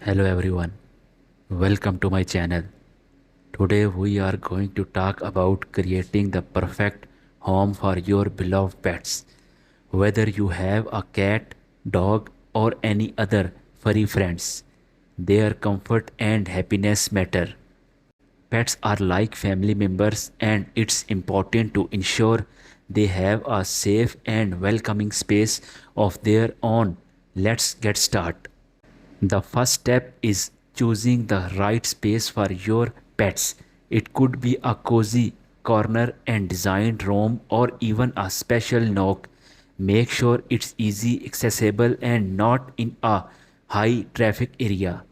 Hello everyone, welcome to my channel. Today we are going to talk about creating the perfect home for your beloved pets. Whether you have a cat, dog or any other furry friends, their comfort and happiness matter. Pets are like family members and it's important to ensure they have a safe and welcoming space of their own. Let's get started. The first step is choosing the right space for your pets. It could be a cozy corner and designed room or even a special nook. Make sure it's easy accessible and not in a high traffic area.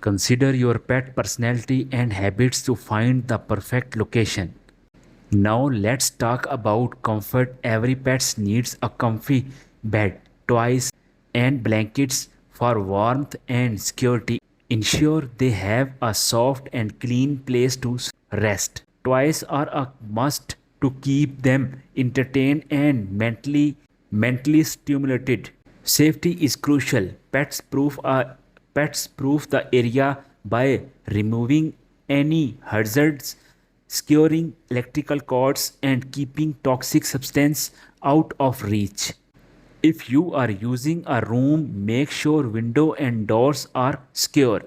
Consider your pet personality and habits to find the perfect location. Now let's talk about comfort. Every pet needs a comfy bed, toys, and blankets for warmth and security. Ensure they have a soft and clean place to rest. Toys are a must to keep them entertained and mentally stimulated. Safety is crucial. Pets proof the area by removing any hazards, securing electrical cords, and keeping toxic substance out of reach. If you are using a room, make sure window and doors are secure.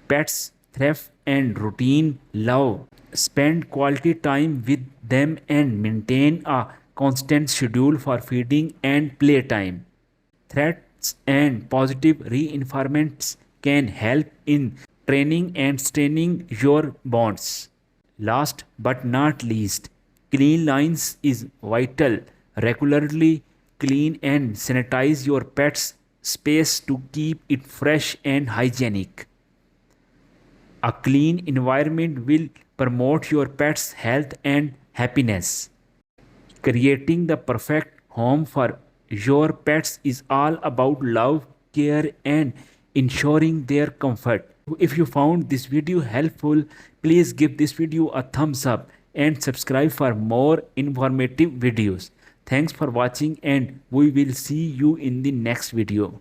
Pets thrive and routine love. Spend quality time with them and maintain a constant schedule for feeding and playtime. Threats and positive reinforcements can help in training and strengthening your bonds. Last but not least, clean lines is vital. Regularly clean and sanitize your pet's space to keep it fresh and hygienic. A clean environment will promote your pet's health and happiness. Creating the perfect home for your pets is all about love, care, and ensuring their comfort. If you found this video helpful, please give this video a thumbs up and subscribe for more informative videos. Thanks for watching and we will see you in the next video.